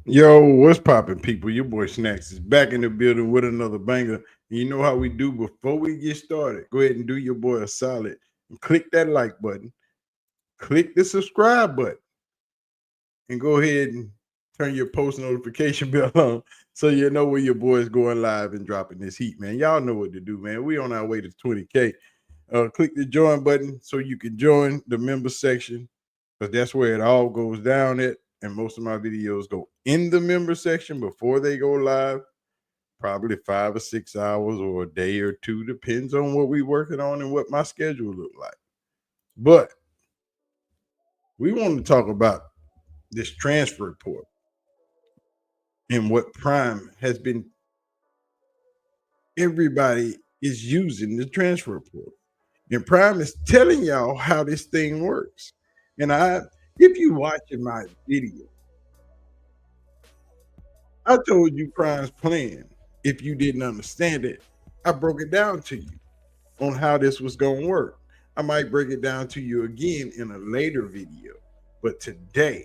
Yo, what's poppin', people? Your boy Snacks is back in the building with another banger. And you know how we do before we get started. Go ahead and do your boy a solid and click that like button, click the subscribe button, and go ahead and turn your post notification bell on so you know when your boy's going live and dropping this heat, man. Y'all know what to do, man. We on our way to 20K. Click the join button so you can join the member section because that's where it all goes down at. And most of my videos go in the member section before they go live, probably 5 or 6 hours or a day or two, depends on what we're working on and what my schedule look like. But we want to talk about this transfer report and what Prime has been. Everybody is using the transfer report, and Prime is telling y'all how this thing works. And if you watching my video, I told you Prime's plan. If you didn't understand it, I broke it down to you on how this was going to work. I might break it down to you again in a later video. But today,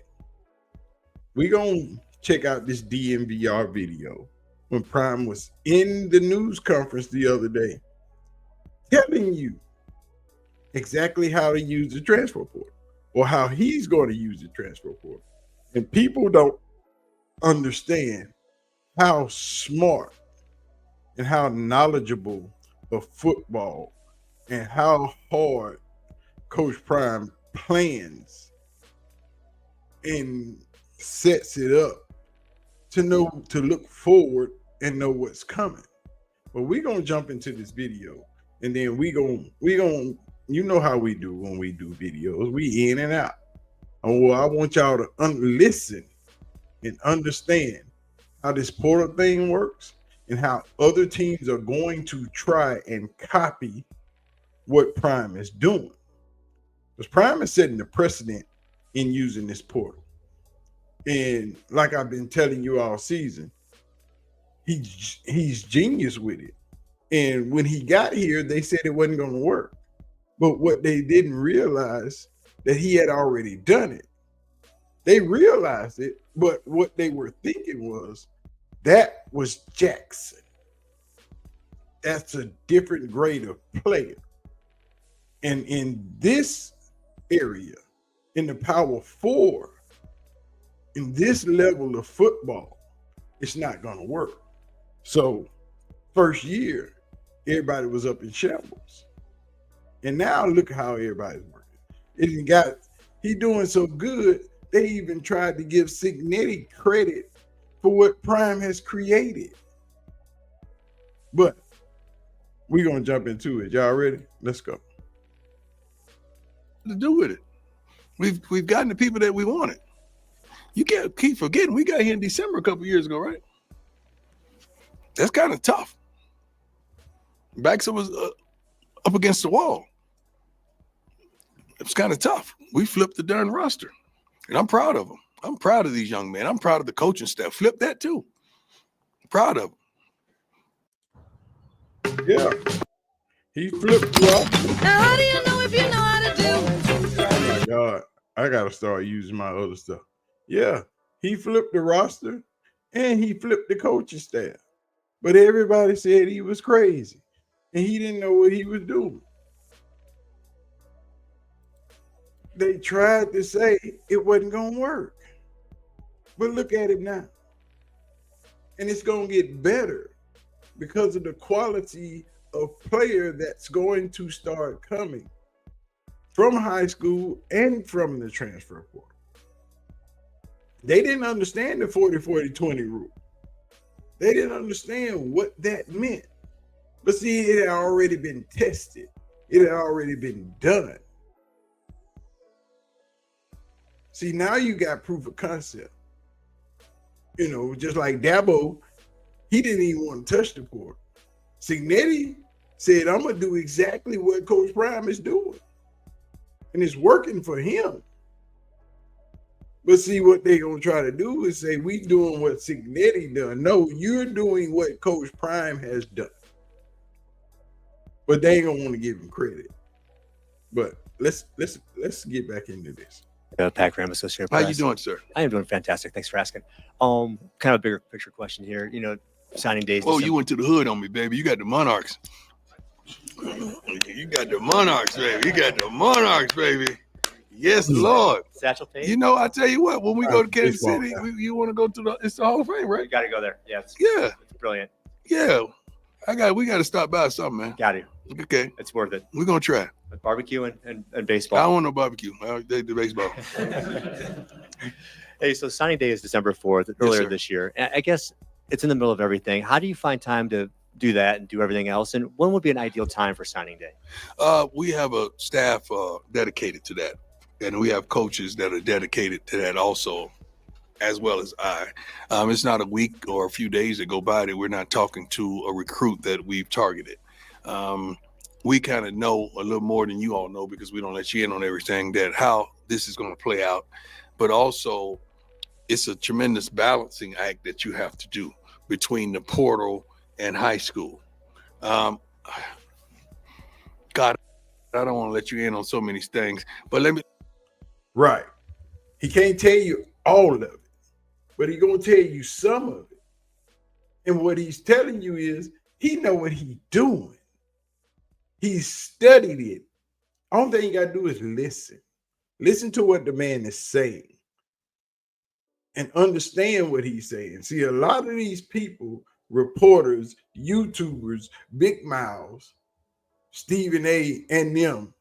we're going to check out this DNVR video when Prime was in the news conference the other day telling you exactly how to use the transfer report or how he's going to use the transfer report. And people don't understand how smart and how knowledgeable of football and how hard Coach Prime plans and sets it up to know to look forward and know what's coming. But we're gonna jump into this video and then we gonna you know how we do when we do videos. We in and out. Oh, well, I want y'all to listen and understand how this portal thing works and how other teams are going to try and copy what Prime is doing. Because Prime is setting the precedent in using this portal. And like I've been telling you all season, he's genius with it. And when he got here, they said it wasn't going to work. But what they didn't realize that he had already done it. They realized it, but what they were thinking was that was Jackson. That's a different grade of player. And in this area, in the Power Four, in this level of football, it's not going to work. So, first year, everybody was up in shambles. And now look at how everybody's working. He doing so good, they even tried to give Signetti credit for what Prime has created. But we're going to jump into it. Y'all ready? Let's go. To do with it. We've gotten the people that we wanted. You can't keep forgetting we got here in December a couple years ago, right? That's kind of tough. Baxter was up against the wall. It was kind of tough. We flipped the darn roster, and I'm proud of them. I'm proud of these young men. I'm proud of the coaching staff. Flip that too. I'm proud of them. Yeah. He flipped the roster. Now, how do you know if you know how to do? Oh my God. I got to start using my other stuff. Yeah. He flipped the roster and he flipped the coaching staff. But everybody said he was crazy and he didn't know what he was doing. They tried to say it wasn't going to work. But look at it now. And it's going to get better because of the quality of player that's going to start coming from high school and from the transfer portal. They didn't understand the 40-40-20 rule. They didn't understand what that meant. But see, it had already been tested. It had already been done. See, now you got proof of concept. You know, just like Dabo, he didn't even want to touch the portal. Signetti said, I'm going to do exactly what Coach Prime is doing. And it's working for him. But see, what they're going to try to do is say, we doing what Signetti done. No, you're doing what Coach Prime has done. But they ain't going to want to give him credit. But let's get back into this. Pac Ram Associated How Press. you doing, sir? I am doing fantastic. Thanks for asking. Kind of a bigger picture question here. Signing days. Oh, you went to the hood on me, baby. You got the Monarchs. You got the Monarchs, baby. You got the Monarchs, baby. Yes, Lord. Satchel Paige. I tell you what, when we go to Kansas baseball City, guy. you want to go to it's the Hall of Fame, We right? got to go there. Yeah, it's brilliant. Yeah. We got to stop by something, man. Got to. Okay. It's worth it. We're going to try. With barbecue and I baseball. don't want no barbecue. I take the baseball. Hey, so signing day is December 4th, earlier sir. this year. And I guess it's in the middle of everything. How do you find time to do that and do everything else? And when would be an ideal time for signing day? We have a staff dedicated to that. And we have coaches that are dedicated to that also, as well as I. It's not a week or a few days that go by that we're not talking to a recruit that we've targeted. We kind of know a little more than you all know because we don't let you in on everything, that how this is going to play out. But also, it's a tremendous balancing act that you have to do between the portal and high school. God, I don't want to let you in on so many things, but let me. Right. He can't tell you all of it, but he's going to tell you some of it. And what he's telling you is he know what he's doing. He's studied it. All thing you got to do is listen. Listen to what the man is saying and understand what he's saying. See, a lot of these people, reporters, YouTubers, big mouths, Stephen A. and them,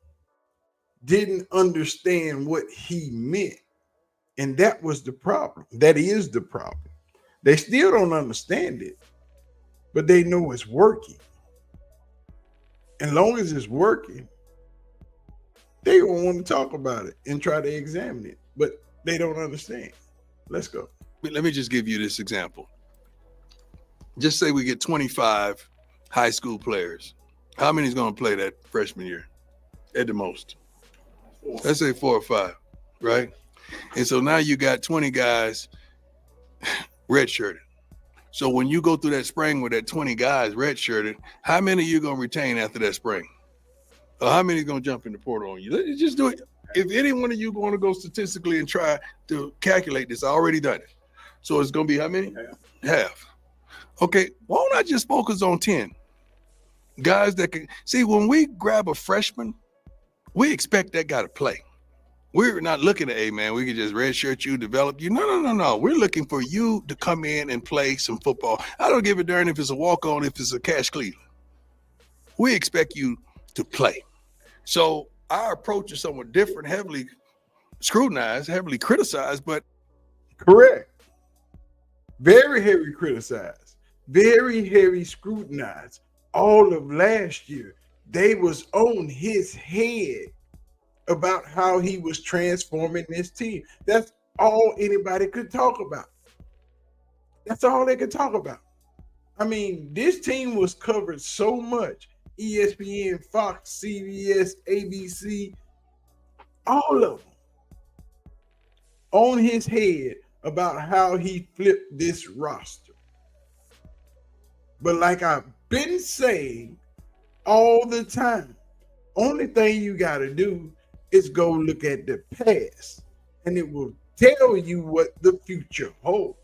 didn't understand what he meant. And that was the problem. That is the problem. They still don't understand it, but they know it's working. And long as it's working, they don't want to talk about it and try to examine it, but they don't understand. Let's go. Let me just give you this example. Just say we get 25 high school players. How many is going to play that freshman year at the most? Let's say 4 or 5, right? And so now you got 20 guys redshirted. So when you go through that spring with that 20 guys redshirted, how many are you going to retain after that spring? Or how many are going to jump in the portal on you? Let's just do it. If any one of you going to go statistically and try to calculate this, I already done it. So it's going to be how many? Half. Okay, why don't I just focus on 10 guys that can see? When we grab a freshman, we expect that guy to play. We're not looking at, hey man, we can just redshirt you, develop you. No. We're looking for you to come in and play some football. I don't give a darn if it's a walk-on, if it's a Cash Cleveland. We expect you to play. So our approach is somewhat different, heavily scrutinized, heavily criticized, but Correct. Very heavy criticized, very heavy scrutinized. All of last year, they was on his head about how he was transforming this team. That's all anybody could talk about. That's all they could talk about. I mean, this team was covered so much. ESPN, Fox, CBS, ABC, all of them on his head about how he flipped this roster. But like I've been saying all the time, only thing you got to do is go look at the past, and it will tell you what the future holds.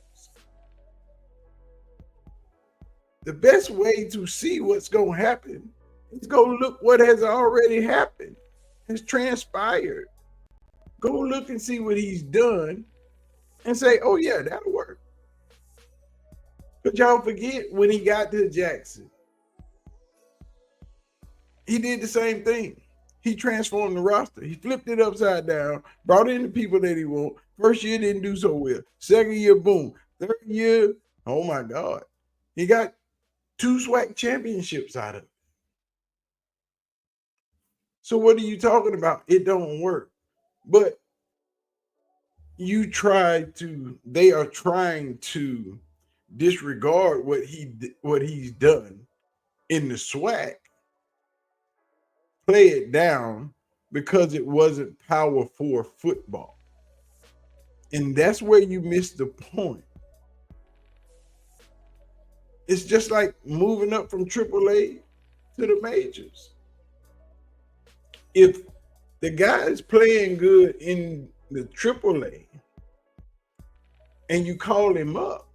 The best way to see what's going to happen is go look what has already happened, has transpired. Go look and see what he's done and say, oh yeah, that'll work. But y'all forget when he got to Jackson, he did the same thing. He transformed the roster. He flipped it upside down, brought in the people that he want. First year didn't do so well. Second year, boom. Third year, oh my God. He got 2 SWAC championships out of it. So what are you talking about? It don't work. But they are trying to disregard what he's done in the SWAC, play it down because it wasn't Power 4 football. And that's where you miss the point. It's just like moving up from AAA to the majors. If the guy is playing good in the AAA and you call him up,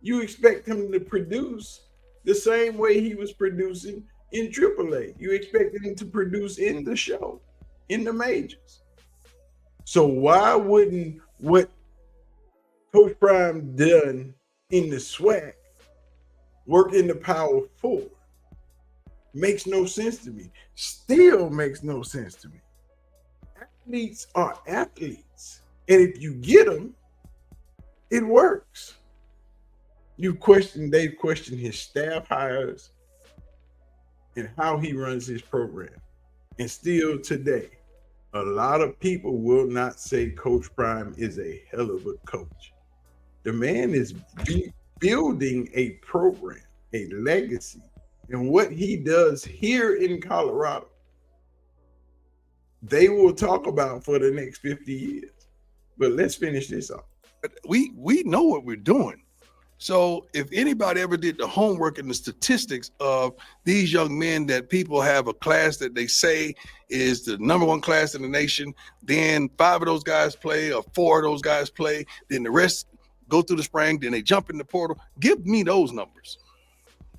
you expect him to produce the same way he was producing in AAA. You expect him to produce in the show, in the majors. So why wouldn't what Coach Prime done in the SWAC work in the Power Four? Makes no sense to me. Still makes no sense to me. Athletes are athletes. And if you get them, it works. They've questioned his staff hires and how he runs his program. And still today, a lot of people will not say Coach Prime is a hell of a coach. The man is building a program, a legacy. And what he does here in Colorado, they will talk about for the next 50 years. But let's finish this off. We know what we're doing. So if anybody ever did the homework and the statistics of these young men that people have a class that they say is the #1 class in the nation, then 5 of those guys play or 4 of those guys play, then the rest go through the spring, then they jump in the portal. Give me those numbers.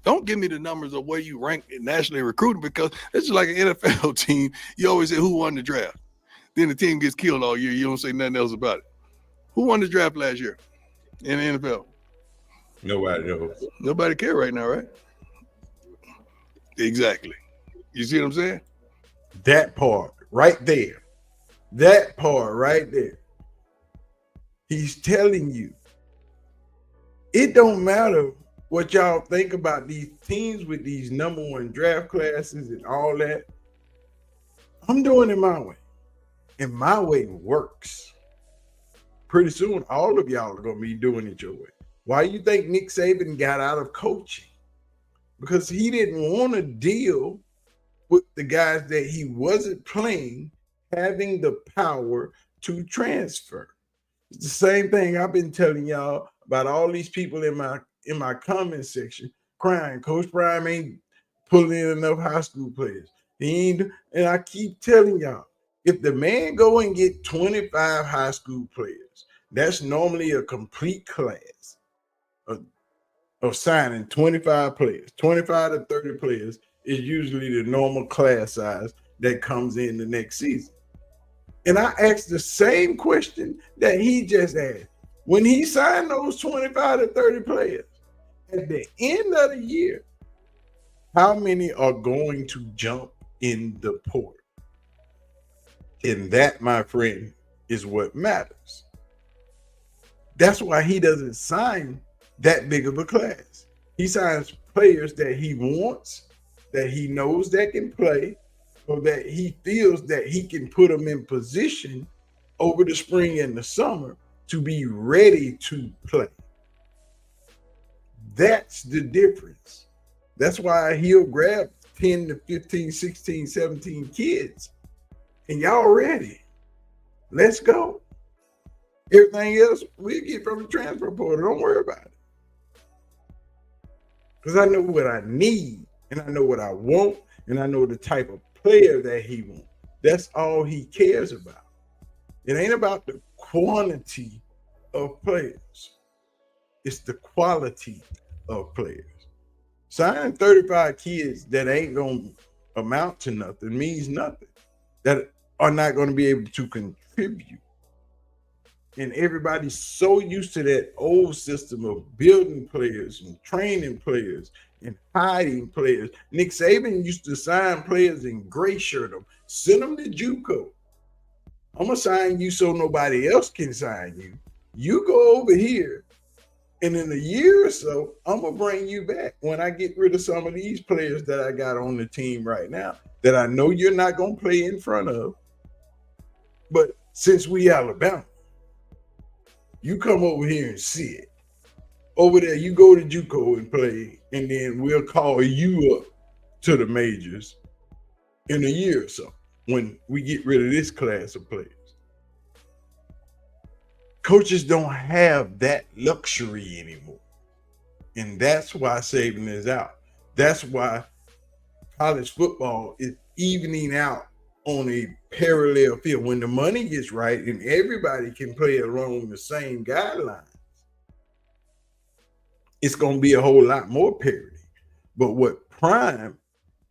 Don't give me the numbers of where you rank nationally recruiting, because this is like an NFL team. You always say who won the draft. Then the team gets killed all year. You don't say nothing else about it. Who won the draft last year in the NFL? Nobody knows. Nobody care right now, right? Exactly. You see what I'm saying? That part right there. That part right there. He's telling you, it don't matter what y'all think about these teams with these #1 draft classes and all that. I'm doing it my way. And my way works. Pretty soon, all of y'all are going to be doing it your way. Why do you think Nick Saban got out of coaching? Because he didn't want to deal with the guys that he wasn't playing having the power to transfer. It's the same thing I've been telling y'all about all these people in my comment section crying. Coach Prime ain't pulling in enough high school players. He ain't, and I keep telling y'all, if the man go and get 25 high school players, that's normally a complete class of signing 25 players. 25 to 30 players is usually the normal class size that comes in the next season. And I asked the same question that he just asked. When he signed those 25 to 30 players, at the end of the year, how many are going to jump in the portal? And that, my friend, is what matters. That's why he doesn't sign that big of a class. He signs players that he wants, that he knows that can play, or that he feels that he can put them in position over the spring and the summer to be ready to play. That's the difference. That's why he'll grab 10 to 15, 16, 17 kids. And y'all ready. Let's go. Everything else we get from the transfer portal. Don't worry about it. Because I know what I need, and I know what I want, and I know the type of player that he wants. That's all he cares about. It ain't about the quantity of players. It's the quality of players. Signing 35 kids that ain't going to amount to nothing means nothing. That are not going to be able to contribute. And everybody's so used to that old system of building players and training players and hiding players. Nick Saban used to sign players and gray shirt them, send them to JUCO. I'm going to sign you so nobody else can sign you. You go over here, and in a year or so, I'm going to bring you back when I get rid of some of these players that I got on the team right now that I know you're not going to play in front of. But since we Alabama, you come over here and see it. Over there, you go to JUCO and play, and then we'll call you up to the majors in a year or so when we get rid of this class of players. Coaches don't have that luxury anymore. And that's why Saban is out. That's why college football is evening out on a parallel field. When the money gets right and everybody can play along the same guidelines, it's going to be a whole lot more parity. But what Prime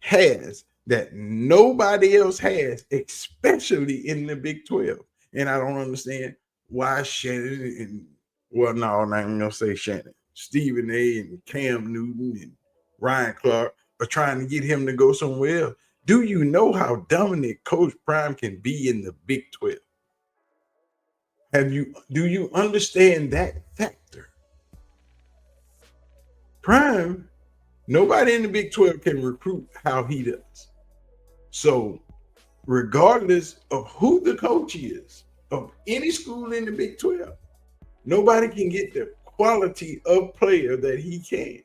has that nobody else has, especially in the Big 12, and I don't understand why Shannon and, well, no, I'm not going to say Shannon, Stephen A. and Cam Newton and Ryan Clark are trying to get him to go somewhere else. Do you know how dominant Coach Prime can be in the Big 12? Do you understand that factor? Prime, nobody in the Big 12 can recruit how he does. So regardless of who the coach is of any school in the Big 12, nobody can get the quality of player that he can.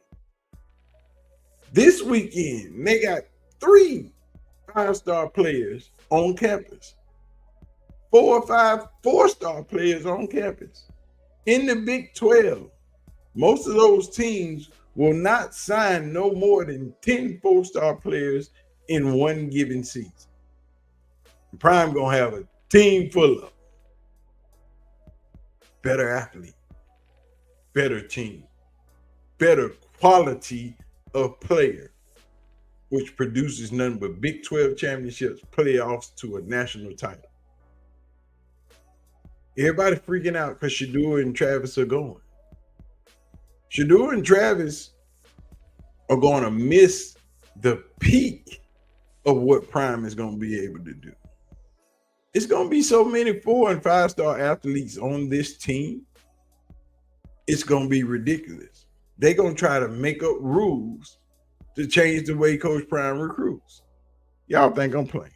This weekend, they got 3 5-star players on campus, 4 or 5 4-star players on campus. In the Big 12, most of those teams will not sign no more than 10 4-star players in one given season. Prime gonna have a team full of better athlete, better team, better quality of player, which produces nothing but Big 12 championships, playoffs to a national title. Everybody freaking out because Shador and Travis are going. Shador and Travis are going to miss the peak of what Prime is going to be able to do. It's going to be so many 4 and 5-star athletes on this team. It's going to be ridiculous. They're going to try to make up rules to change the way Coach Prime recruits. Y'all think I'm playing?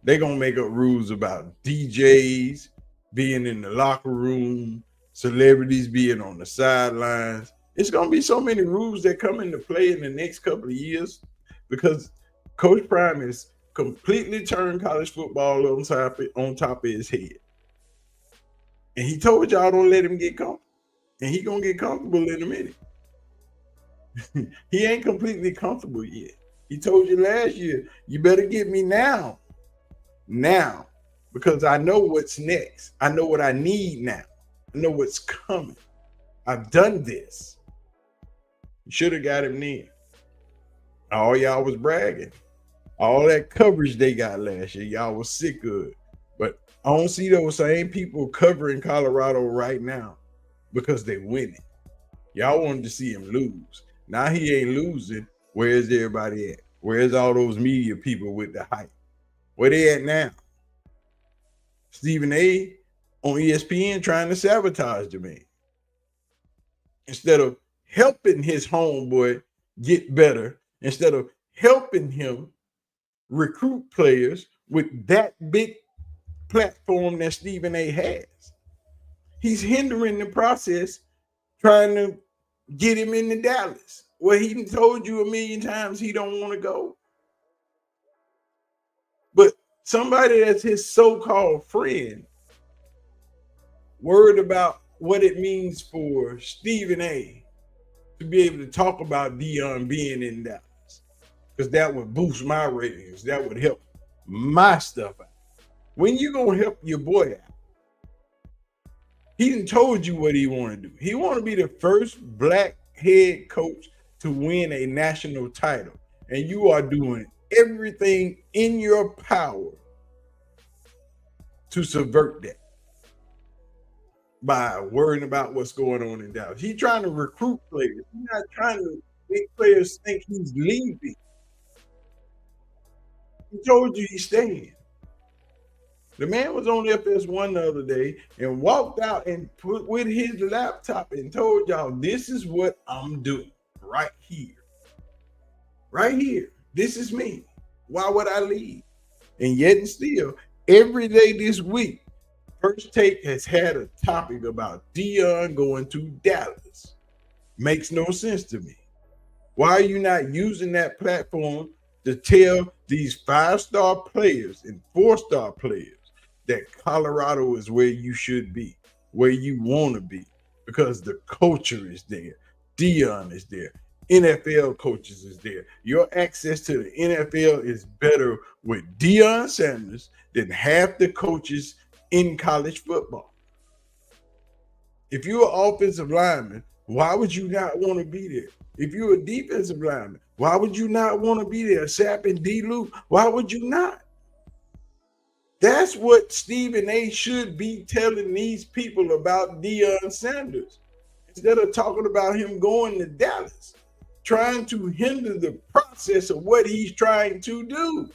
They're going to make up rules about DJs being in the locker room, celebrities being on the sidelines. It's going to be so many rules that come into play in the next couple of years because Coach Prime has completely turned college football on top of his head. And he told y'all don't let him get comfortable. And he going to get comfortable in a minute. He ain't completely comfortable yet. He told you last year, you better get me now. Now. Because I know what's next. I know what I need now. I know what's coming. I've done this. You should have got him then. All y'all was bragging. All that coverage they got last year, y'all was sick of it. But I don't see those same people covering Colorado right now because they winning. Y'all wanted to see him lose. Now he ain't losing. Where's everybody at? Where's all those media people with the hype? Where they at now? Stephen A. on ESPN trying to sabotage the man. Instead of helping his homeboy get better, instead of helping him recruit players with that big platform that Stephen A. has, he's hindering the process, trying to get him into Dallas, where he told you a million times he don't want to go. But somebody that's his so-called friend, worried about what it means for Stephen A. to be able to talk about Deion being in Dallas, because that would boost my ratings. That would help my stuff out. When you gonna help your boy out? He done told you what he want to do. He want to be the first black head coach to win a national title, and you are doing everything in your power to subvert that by worrying about what's going on in Dallas. He's trying to recruit players. He's not trying to make players think he's leaving. He told you he's staying. The man was on FS1 the other day and walked out and put with his laptop and told y'all, this is what I'm doing right here. Right here. This is me. Why would I leave? And yet and still, every day this week, First Take has had a topic about Deion going to Dallas. Makes no sense to me. Why are you not using that platform to tell these 5-star players and 4-star players that Colorado is where you should be, where you want to be, because the culture is there. Deion is there. NFL coaches is there. Your access to the NFL is better with Deion Sanders than half the coaches in college football. If you're an offensive lineman, why would you not want to be there? If you're a defensive lineman, why would you not want to be there? Sapp and D-Loop, why would you not? That's what Stephen A. should be telling these people about Deion Sanders instead of talking about him going to Dallas, trying to hinder the process of what he's trying to do.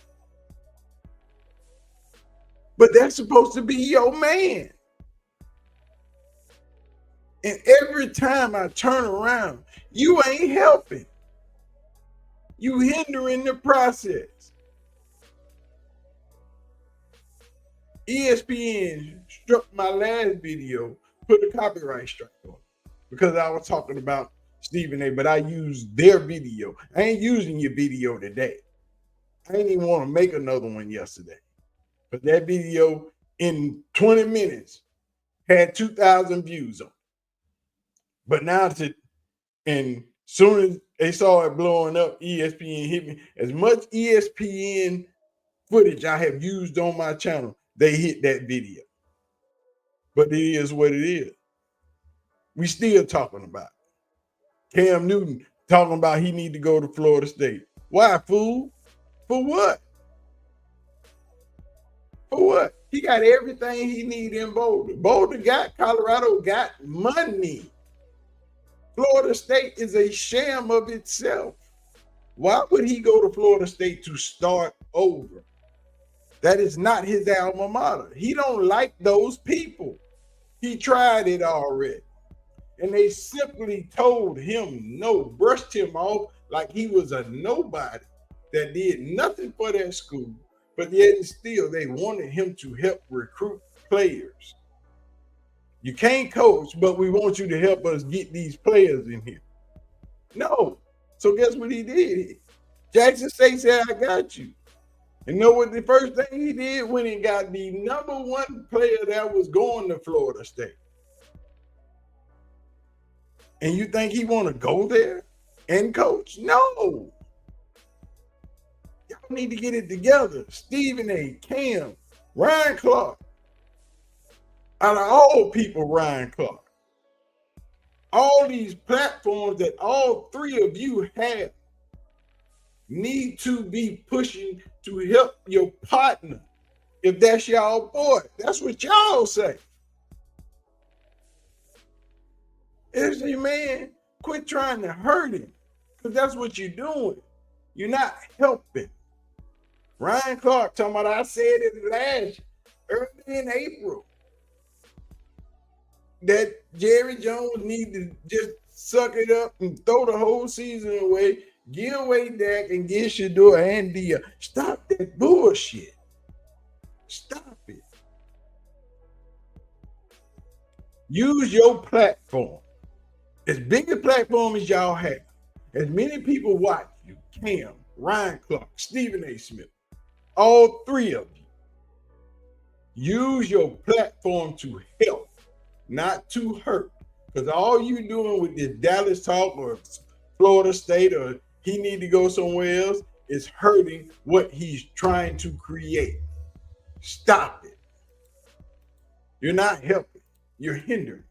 But that's supposed to be your man. And every time I turn around, you ain't helping. You hindering the process. ESPN struck my last video, put a copyright strike on it because I was talking about Stephen A., but I used their video. I ain't using your video today. I ain't even want to make another one yesterday. But that video in 20 minutes had 2,000 views on it. But now, and soon as they saw it blowing up, ESPN hit me. As much ESPN footage I have used on my channel, they hit that video. But it is what it is. We still talking about it. Cam Newton talking about he need to go to Florida State. Why, fool? For what? For what? He got everything he need in Boulder. Boulder got, Colorado got money. Florida State is a sham of itself. Why would he go to Florida State to start over? That is not his alma mater. He don't like those people. He tried it already. And they simply told him no, brushed him off like he was a nobody that did nothing for their school. But yet still, they wanted him to help recruit players. You can't coach, but we want you to help us get these players in here. No. So guess what he did? Jackson State said, I got you. And know what the first thing he did when he got the number one player that was going to Florida State? And you think he want to go there and coach? No. Y'all need to get it together. Stephen A., Cam, Ryan Clark. Out of all people, Ryan Clark. All these platforms that all three of you have need to be pushing to help your partner. If that's y'all boy, that's what y'all say. It's a man, quit trying to hurt him because that's what you're doing. You're not helping. Ryan Clark talking about, I said it early in April, that Jerry Jones need to just suck it up and throw the whole season away, give away Dak and get Shador and Deion. Stop that bullshit. Stop it. Use your platform. As big a platform as y'all have, as many people watch you, Cam, Ryan Clark, Stephen A. Smith, all three of you, use your platform to help, not to hurt. Because all you doing with this Dallas talk or Florida State or he need to go somewhere else is hurting what he's trying to create. Stop it. You're not helping. You're hindering.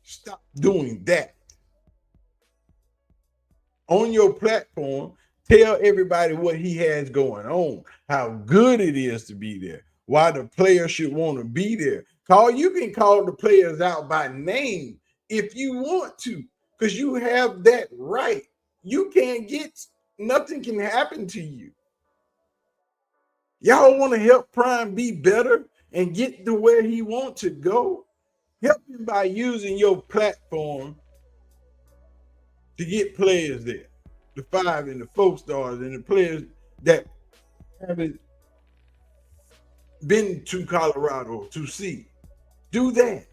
Stop doing that. On your platform, tell everybody what he has going on, how good it is to be there, why the players should want to be there. You can call the players out by name if you want to, because you have that right. You can't nothing can happen to you. Y'all want to help Prime be better and get to where he wants to go? Help him by using your platform to get players there. The 5 and the 4 stars and the players that haven't been to Colorado to see. Do that.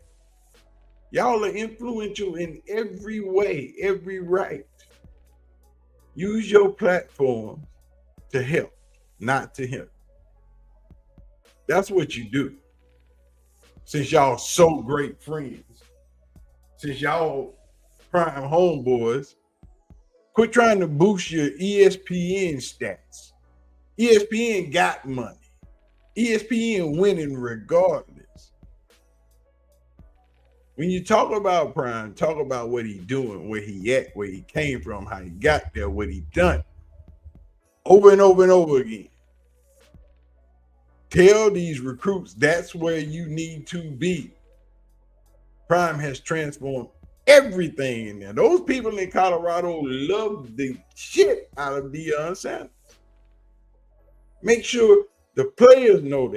Y'all are influential in every way, every right. Use your platform to help, not to help. That's what you do. Since y'all so great friends, since y'all prime homeboys, Quit trying to boost your ESPN stats. ESPN got money. ESPN winning regardless. When you talk about Prime, talk about what he doing, where he at, where he came from, how he got there, what he done. Over and over and over again. Tell these recruits that's where you need to be. Prime has transformed everything in there. Those people in Colorado love the shit out of Deion Sanders. Make sure the players know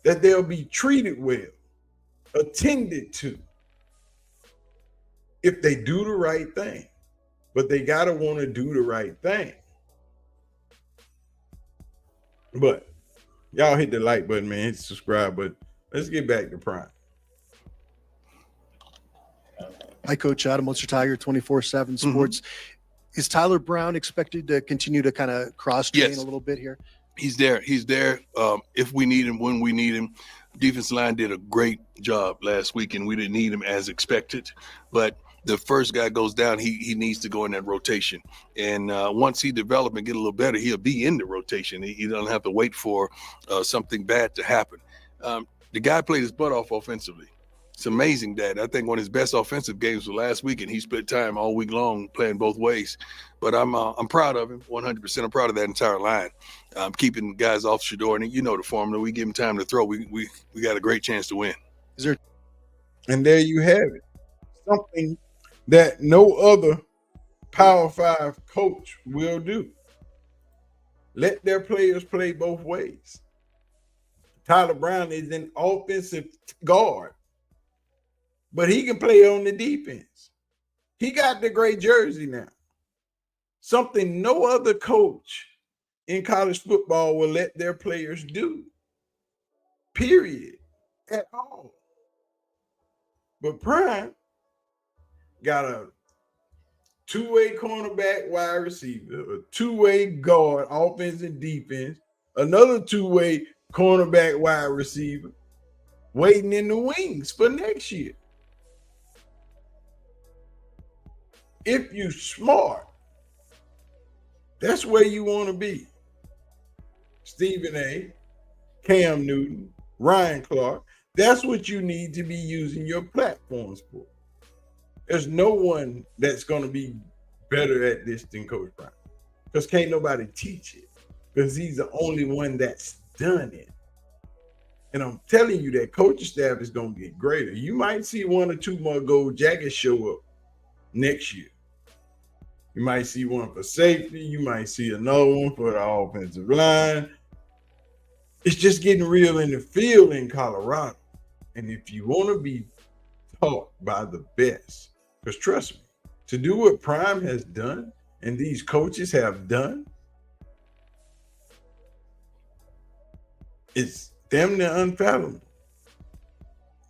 that they'll be treated well, attended to, if they do the right thing. But they got to want to do the right thing. But y'all hit the like button, man. Hit the subscribe button. Let's get back to Prime. Hi, Coach Adam. What's your Tiger 24/7 Sports? Is Tyler Brown expected to continue to kind of cross train a little bit here? He's there. He's there. If we need him, when we need him. Defensive line did a great job last week, and we didn't need him as expected. But the first guy goes down, he needs to go in that rotation. And once he develops and get a little better, he'll be in the rotation. He doesn't have to wait for something bad to happen. The guy played his butt off offensively. It's amazing that I think one of his best offensive games was last week, and he spent time all week long playing both ways. But I'm proud of him, 100%. I'm proud of that entire line. Keeping guys off Shador, and you know the formula. We give him time to throw. We got a great chance to win. And there you have it. Something that no other Power 5 coach will do. Let their players play both ways. Tyler Brown is an offensive guard, but he can play on the defense. He got the gray jersey now. Something no other coach in college football will let their players do. Period. At all. But Prime got a two-way cornerback wide receiver, a two-way guard, offense and defense, another two-way cornerback wide receiver waiting in the wings for next year. If you smart, that's where you want to be. Stephen A., Cam Newton, Ryan Clark, that's what you need to be using your platforms for. There's no one that's going to be better at this than Coach Prime, because can't nobody teach it, because he's the only one that's done it. And I'm telling you that coaching staff is going to get greater. You might see one or two more gold jackets show up next year. You might see one for safety. You might see another one for the offensive line. It's just getting real in the field in Colorado. And if you want to be taught by the best, because trust me, to do what Prime has done and these coaches have done, it's damn near unfathomable.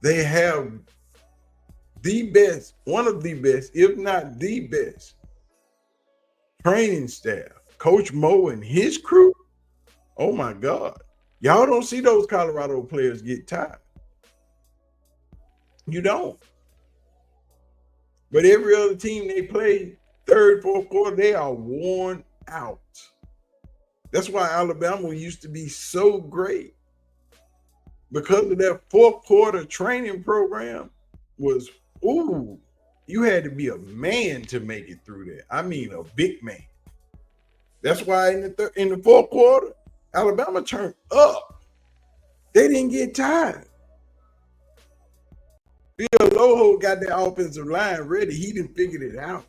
They have the best, one of the best, if not the best, training staff. Coach Mo and his crew, oh my God. Y'all don't see those Colorado players get tired. You don't. But every other team they play, third, fourth quarter, they are worn out. That's why Alabama used to be so great. Because of that fourth quarter training program was, you had to be a man to make it through there. I mean, a big man. That's why in the fourth quarter, Alabama turned up. They didn't get tired. Bill Loho got that offensive line ready. He done figured it out.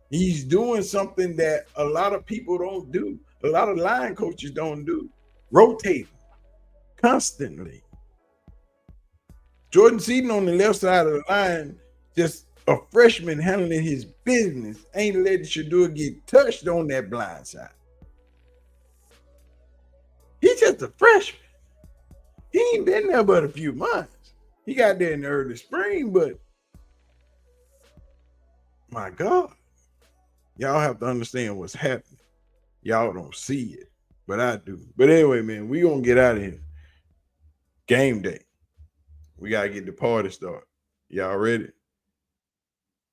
He's doing something that a lot of people don't do. A lot of line coaches don't do. Rotate constantly. Jordan Seaton on the left side of the line, just a freshman handling his business, ain't letting Shador get touched on that blind side. He's just a freshman. He ain't been there but a few months. He got there in the early spring, but my God, y'all have to understand what's happening. Y'all don't see it, but I do. But anyway, man, we gonna get out of here. Game day. We gotta get the party started. Y'all ready?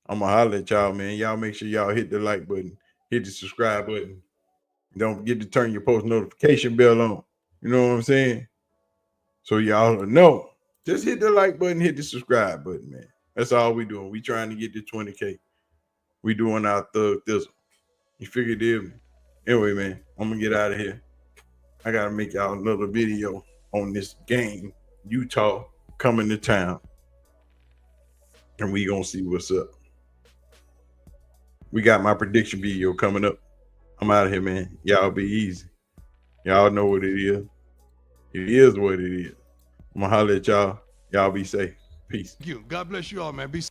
I'm gonna holler at y'all, man. Y'all make sure y'all hit the like button, hit the subscribe button. Don't forget to turn your post notification bell on. You know what I'm saying? So y'all know. Just hit the like button, hit the subscribe button, man. That's all we doing. We trying to get to 20K. We doing our thug thistle. You figured it. Anyway, man, I'm gonna get out of here. I gotta make y'all another video on this game, Utah coming to town. And we gonna see what's up. We got my prediction video coming up. I'm out of here, man. Y'all be easy. Y'all know what it is. It is what it is. I'm gonna holler at y'all. Y'all be safe. Peace. Thank you. God bless you all, man. Be safe.